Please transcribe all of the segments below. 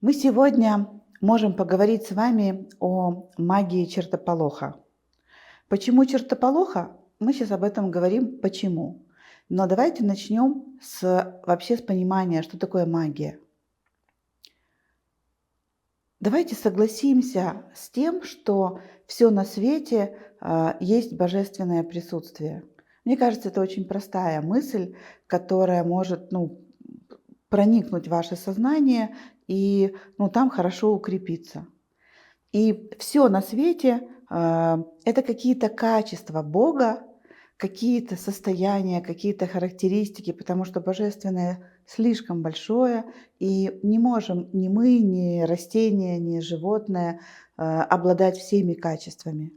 Мы сегодня можем поговорить с вами о магии чертополоха. Почему чертополоха? Мы сейчас об этом говорим, почему. Но давайте начнем вообще с понимания, что такое магия. Давайте согласимся с тем, что все на свете есть божественное присутствие. Мне кажется, это очень простая мысль, которая может проникнуть в ваше сознание и там хорошо укрепиться. И все на свете это какие-то качества Бога, какие-то состояния, какие-то характеристики, потому что божественное слишком большое, и не можем ни мы, ни растения, ни животное обладать всеми качествами.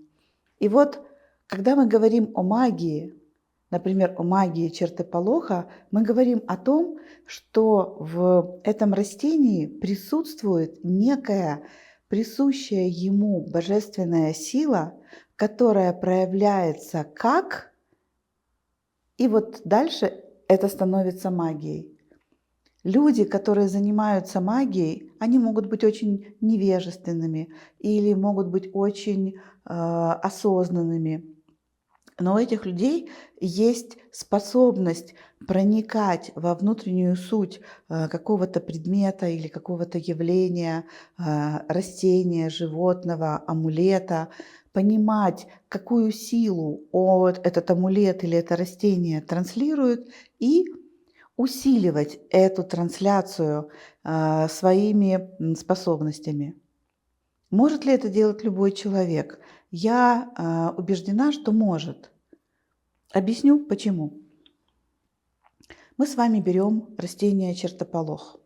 И вот, когда мы говорим о магии, например, о магии чертополоха, мы говорим о том, что в этом растении присутствует некая присущая ему божественная сила, которая проявляется как, и вот дальше это становится магией. Люди, которые занимаются магией, они могут быть очень невежественными или могут быть очень осознанными. Но у этих людей есть способность проникать во внутреннюю суть какого-то предмета или какого-то явления, растения, животного, амулета, понимать, какую силу этот амулет или это растение транслирует, и усиливать эту трансляцию своими способностями. Может ли это делать любой человек? Я убеждена, что может. Объясню почему. Мы с вами берем растение чертополох.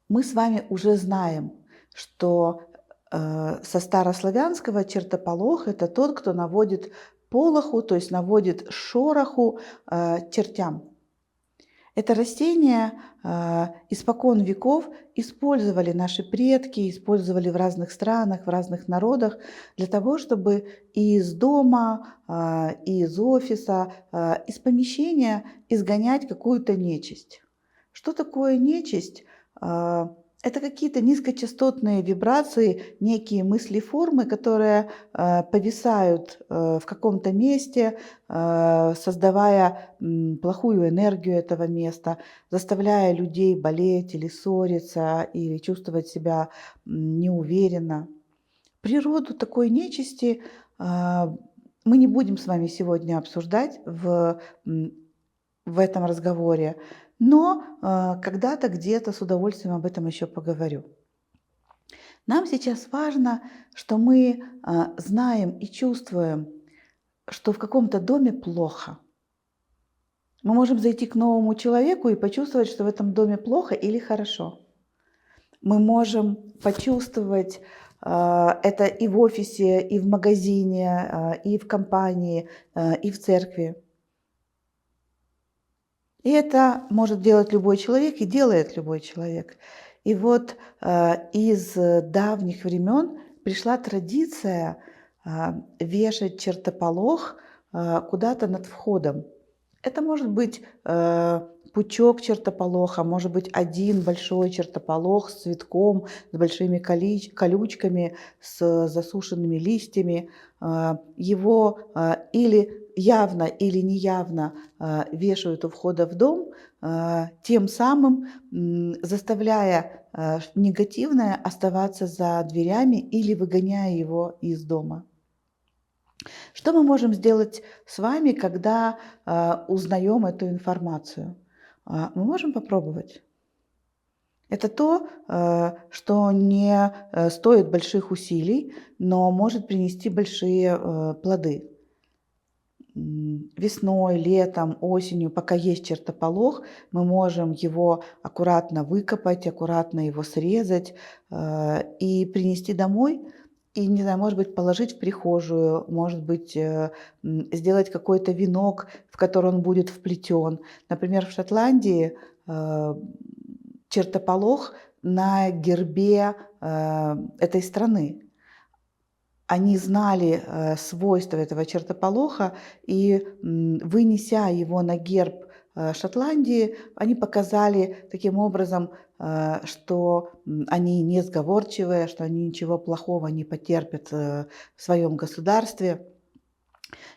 Мы с вами уже знаем, что со старославянского чертополох — это тот, кто наводит полоху, то есть наводит шороху чертям. Это растение испокон веков использовали наши предки, использовали в разных странах, в разных народах для того, чтобы из дома, из офиса, из помещения изгонять какую-то нечисть. Что такое нечисть? Это какие-то низкочастотные вибрации, некие мыслеформы, которые повисают в каком-то месте, создавая плохую энергию этого места, заставляя людей болеть или ссориться, или чувствовать себя неуверенно. Природу такой нечисти мы не будем с вами сегодня обсуждать в этом разговоре, но когда-то где-то с удовольствием об этом еще поговорю. Нам сейчас важно, что мы знаем и чувствуем, что в каком-то доме плохо. Мы можем зайти к новому человеку и почувствовать, что в этом доме плохо или хорошо. Мы можем почувствовать это и в офисе, и в магазине, и в компании, и в церкви. И это может делать любой человек, и делает любой человек. И вот из давних времен пришла традиция вешать чертополох куда-то над входом. Это может быть пучок чертополоха, может быть один большой чертополох с цветком, с большими колючками, с засушенными листьями. Его или явно или неявно вешают у входа в дом, тем самым заставляя негативное оставаться за дверями или выгоняя его из дома. Что мы можем сделать с вами, когда узнаем эту информацию? Мы можем попробовать. Это то, что не стоит больших усилий, но может принести большие плоды. Весной, летом, осенью, пока есть чертополох, мы можем его аккуратно выкопать, аккуратно его срезать и принести домой. И, не знаю, может быть, положить в прихожую, может быть, сделать какой-то венок, в который он будет вплетен. Например, в Шотландии чертополох на гербе этой страны. Они знали свойства этого чертополоха, и вынеся его на герб Шотландии, они показали таким образом, что они не сговорчивые, что они ничего плохого не потерпят в своем государстве.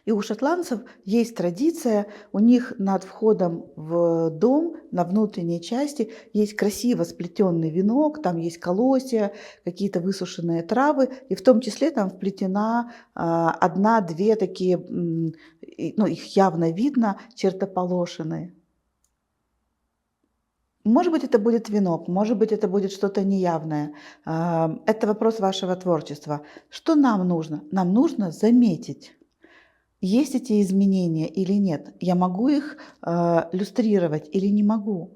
И у шотландцев есть традиция, у них над входом в дом, на внутренней части, есть красиво сплетенный венок, там есть колосья, какие-то высушенные травы, и в том числе там вплетена одна-две такие, ну, их явно видно, чертополошины. Может быть, это будет венок, может быть, это будет что-то неявное. Это вопрос вашего творчества. Что нам нужно? Нам нужно заметить, есть эти изменения или нет. Я могу их люстрировать или не могу.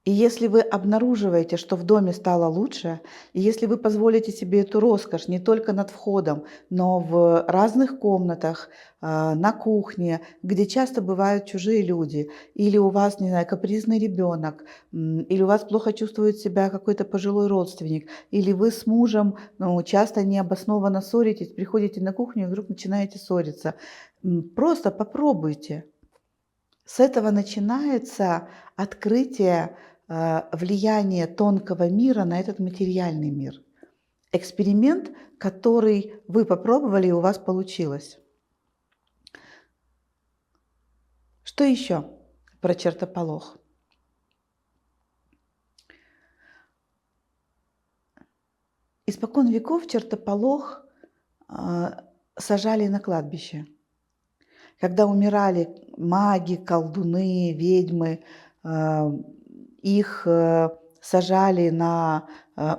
И если вы обнаруживаете, что в доме стало лучше, и если вы позволите себе эту роскошь не только над входом, но в разных комнатах, на кухне, где часто бывают чужие люди, или у вас, не знаю, капризный ребенок, или у вас плохо чувствует себя какой-то пожилой родственник, или вы с мужем, ну, часто необоснованно ссоритесь, приходите на кухню и вдруг начинаете ссориться. Просто попробуйте. С этого начинается открытие влияния тонкого мира на этот материальный мир. Эксперимент, который вы попробовали, и у вас получилось. Что еще про чертополох? Испокон веков чертополох сажали на кладбище. Когда умирали маги, колдуны, ведьмы, их сажали на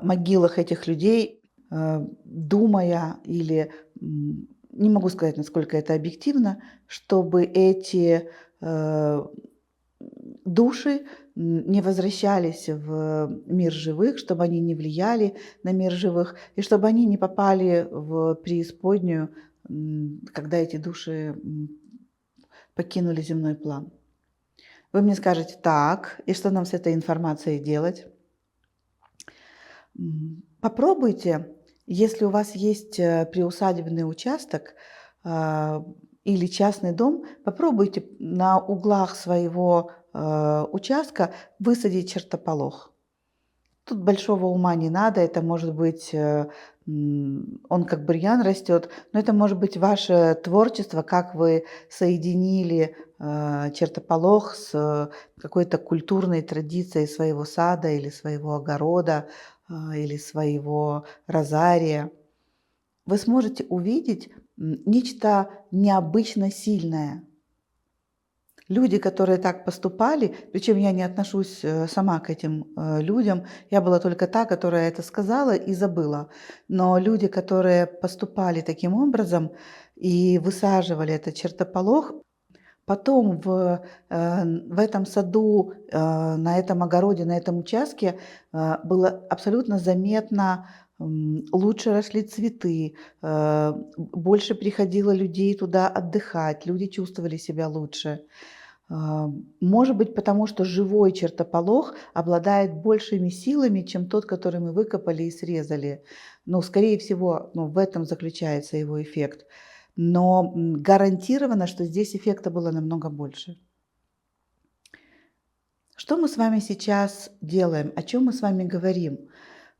могилах этих людей, думая или, не могу сказать, насколько это объективно, чтобы эти души не возвращались в мир живых, чтобы они не влияли на мир живых, и чтобы они не попали в преисподнюю, когда эти души покинули земной план. Вы мне скажете: так, и что нам с этой информацией делать? Попробуйте, если у вас есть приусадебный участок или частный дом, попробуйте на углах своего участка высадить чертополох. Тут большого ума не надо, это может быть, он как бурьян растет, но это может быть ваше творчество, как вы соединили чертополох с какой-то культурной традицией своего сада или своего огорода или своего розария. Вы сможете увидеть нечто необычно сильное. Люди, которые так поступали, причем я не отношусь сама к этим людям, я была только та, которая это сказала и забыла. Но люди, которые поступали таким образом и высаживали этот чертополох, потом в этом саду, на этом огороде, на этом участке было абсолютно заметно, лучше росли цветы, больше приходило людей туда отдыхать, люди чувствовали себя лучше. Может быть, потому что живой чертополох обладает большими силами, чем тот, который мы выкопали и срезали. Но, скорее всего, в этом заключается его эффект. Но гарантированно, что здесь эффекта было намного больше. Что мы с вами сейчас делаем? О чем мы с вами говорим?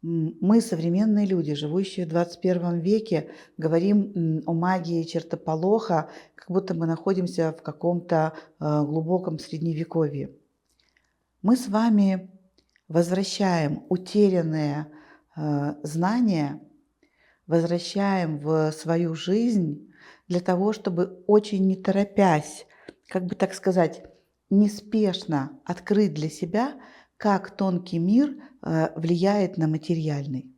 Мы, современные люди, живущие в 21 веке, говорим о магии чертополоха, как будто мы находимся в каком-то глубоком средневековье. Мы с вами возвращаем утерянные знания, возвращаем в свою жизнь для того, чтобы очень не торопясь, как бы так сказать, неспешно открыть для себя, как тонкий мир влияет на материальный.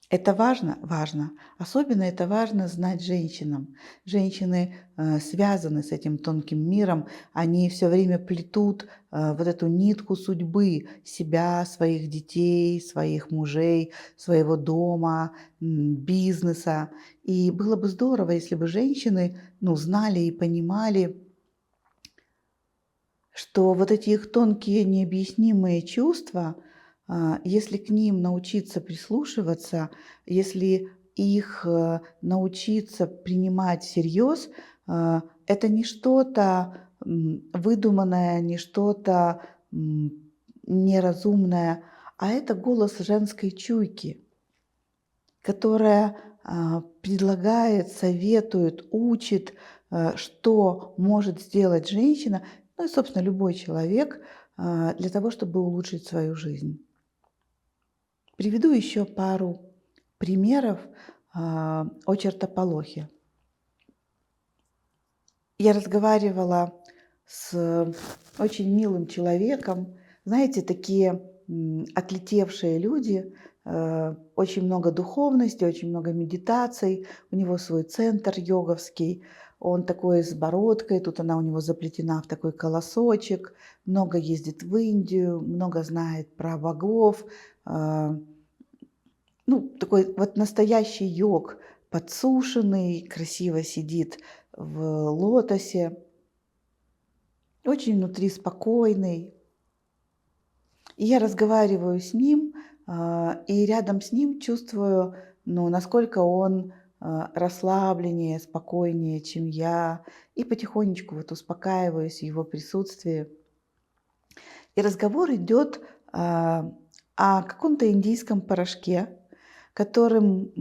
Это важно? Важно. Особенно это важно знать женщинам. Женщины связаны с этим тонким миром, они все время плетут вот эту нитку судьбы себя, своих детей, своих мужей, своего дома, бизнеса. И было бы здорово, если бы женщины знали и понимали, что вот эти их тонкие необъяснимые чувства, если к ним научиться прислушиваться, если их научиться принимать всерьез, это не что-то выдуманное, не что-то неразумное, а это голос женской чуйки, которая предлагает, советует, учит, что может сделать женщина, ну и, собственно, любой человек для того, чтобы улучшить свою жизнь. Приведу еще пару примеров о чертополохе. Я разговаривала с очень милым человеком. Знаете, такие отлетевшие люди, очень много духовности, очень много медитаций. У него свой центр йоговский. Он такой с бородкой, тут она у него заплетена в такой колосочек. Много ездит в Индию, много знает про богов. Ну, такой вот настоящий йог, подсушенный, красиво сидит в лотосе, очень внутри спокойный. И я разговариваю с ним, и рядом с ним чувствую, ну, насколько он расслабленнее, спокойнее, чем я, и потихонечку вот успокаиваюсь в его присутствии. И разговор идет о каком-то индийском порошке, которым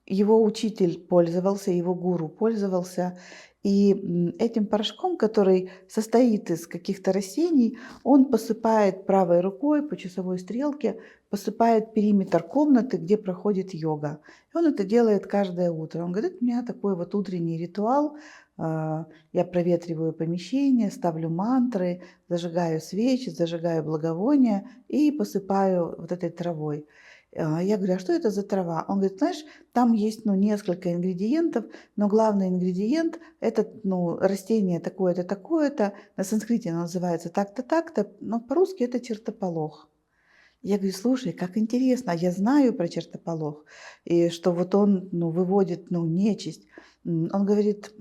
его учитель пользовался, его гуру пользовался. И этим порошком, который состоит из каких-то растений, он посыпает правой рукой по часовой стрелке, посыпает периметр комнаты, где проходит йога. И он это делает каждое утро. Он говорит, у меня такой вот утренний ритуал. Я проветриваю помещение, ставлю мантры, зажигаю свечи, зажигаю благовония и посыпаю вот этой травой. Я говорю, а что это за трава? Он говорит, знаешь, там есть несколько ингредиентов, но главный ингредиент – это растение такое-то, такое-то. На санскрите оно называется так-то, так-то, но по-русски это чертополох. Я говорю, слушай, как интересно, я знаю про чертополох, и что вот он выводит нечисть. Он говорит,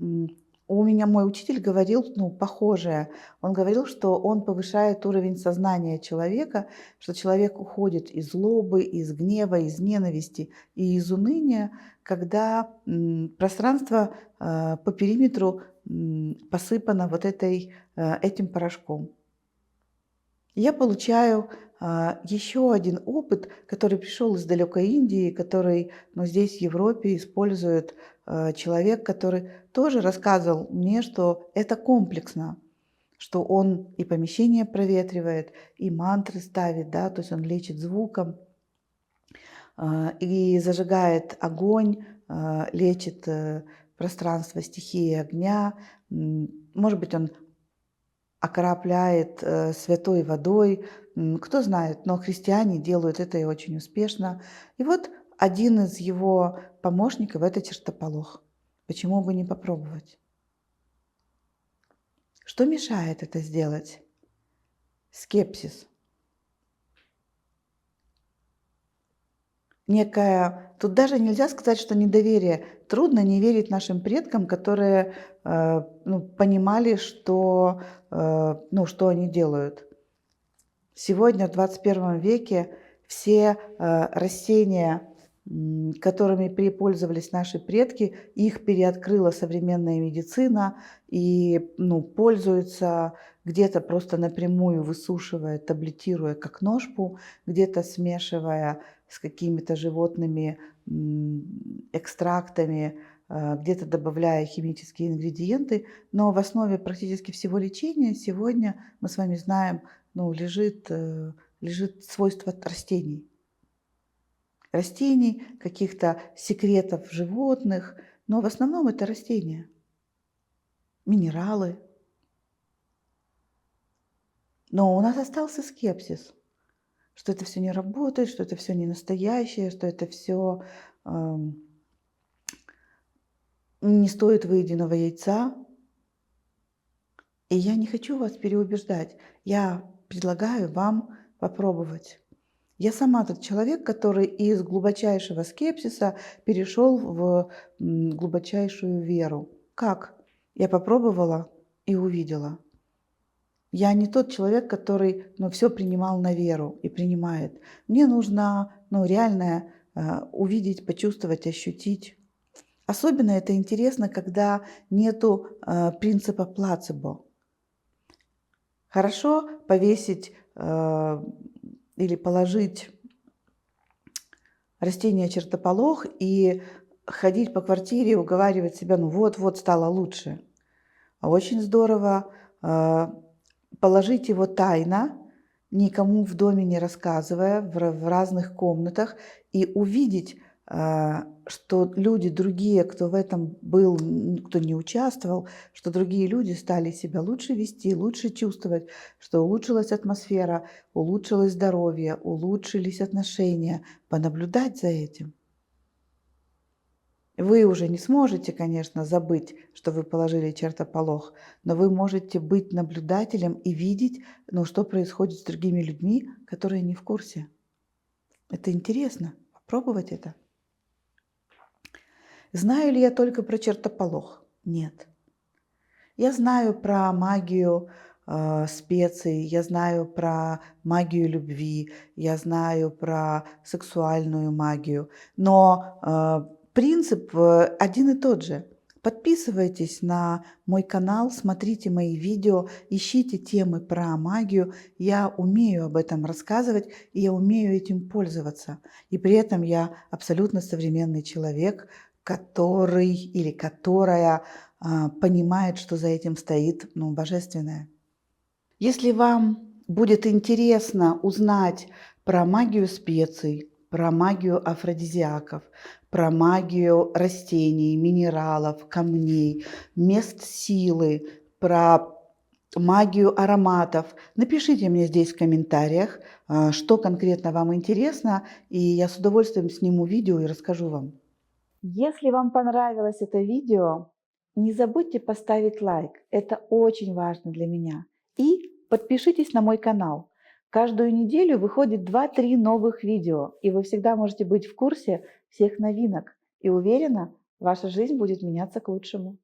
у меня мой учитель говорил, похожее. Он говорил, что он повышает уровень сознания человека, что человек уходит из злобы, из гнева, из ненависти и из уныния, когда пространство по периметру посыпано вот этим порошком. Я получаю еще один опыт, который пришел из далекой Индии, который здесь, в Европе, использует человек, который тоже рассказывал мне, что это комплексно, что он и помещение проветривает, и мантры ставит, да, то есть он лечит звуком, и зажигает огонь, лечит пространство стихии огня. Может быть, он окропляет святой водой. Кто знает, но христиане делают это и очень успешно. И вот один из его помощников – это чертополох. Почему бы не попробовать? Что мешает это сделать? Скепсис. Тут даже нельзя сказать, что недоверие. Трудно не верить нашим предкам, которые понимали, что они делают. Сегодня, в 21 веке, все растения, которыми пользовались наши предки, их переоткрыла современная медицина и пользуются где-то просто напрямую высушивая, таблетируя как ножпу, где-то смешивая с какими-то животными экстрактами, где-то добавляя химические ингредиенты. Но в основе практически всего лечения сегодня, мы с вами знаем, лежит свойство растений. Растений, каких-то секретов животных, но в основном это растения, минералы. Но у нас остался скепсис, что это все не работает, что это все не настоящее, что это все не стоит выеденного яйца. И я не хочу вас переубеждать. Я предлагаю вам попробовать. Я сама тот человек, который из глубочайшего скепсиса перешел в глубочайшую веру. Как? Я попробовала и увидела. Я не тот человек, который все принимал на веру и принимает. Мне нужно реально увидеть, почувствовать, ощутить. Особенно это интересно, когда нету принципа плацебо. Хорошо повесить или положить растение чертополох и ходить по квартире и уговаривать себя, ну вот-вот стало лучше. А очень здорово положить его тайно, никому в доме не рассказывая, в разных комнатах, и увидеть, что люди другие, кто в этом был, кто не участвовал, что другие люди стали себя лучше вести, лучше чувствовать, что улучшилась атмосфера, улучшилось здоровье, улучшились отношения. Понаблюдать за этим. Вы уже не сможете, конечно, забыть, что вы положили чертополох, но вы можете быть наблюдателем и видеть, ну, что происходит с другими людьми, которые не в курсе. Это интересно. Попробовать это. Знаю ли я только про чертополох? Нет. Я знаю про магию специй, я знаю про магию любви, я знаю про сексуальную магию, но принцип один и тот же. Подписывайтесь на мой канал, смотрите мои видео, ищите темы про магию. Я умею об этом рассказывать, и я умею этим пользоваться. И при этом я абсолютно современный человек, который или которая понимает, что за этим стоит, ну, божественное. Если вам будет интересно узнать про магию специй, про магию афродизиаков, про магию растений, минералов, камней, мест силы, про магию ароматов, напишите мне здесь в комментариях, что конкретно вам интересно, и я с удовольствием сниму видео и расскажу вам. Если вам понравилось это видео, не забудьте поставить лайк. Это очень важно для меня. И подпишитесь на мой канал. Каждую неделю выходит 2-3 новых видео, и вы всегда можете быть в курсе всех новинок. И уверена, ваша жизнь будет меняться к лучшему.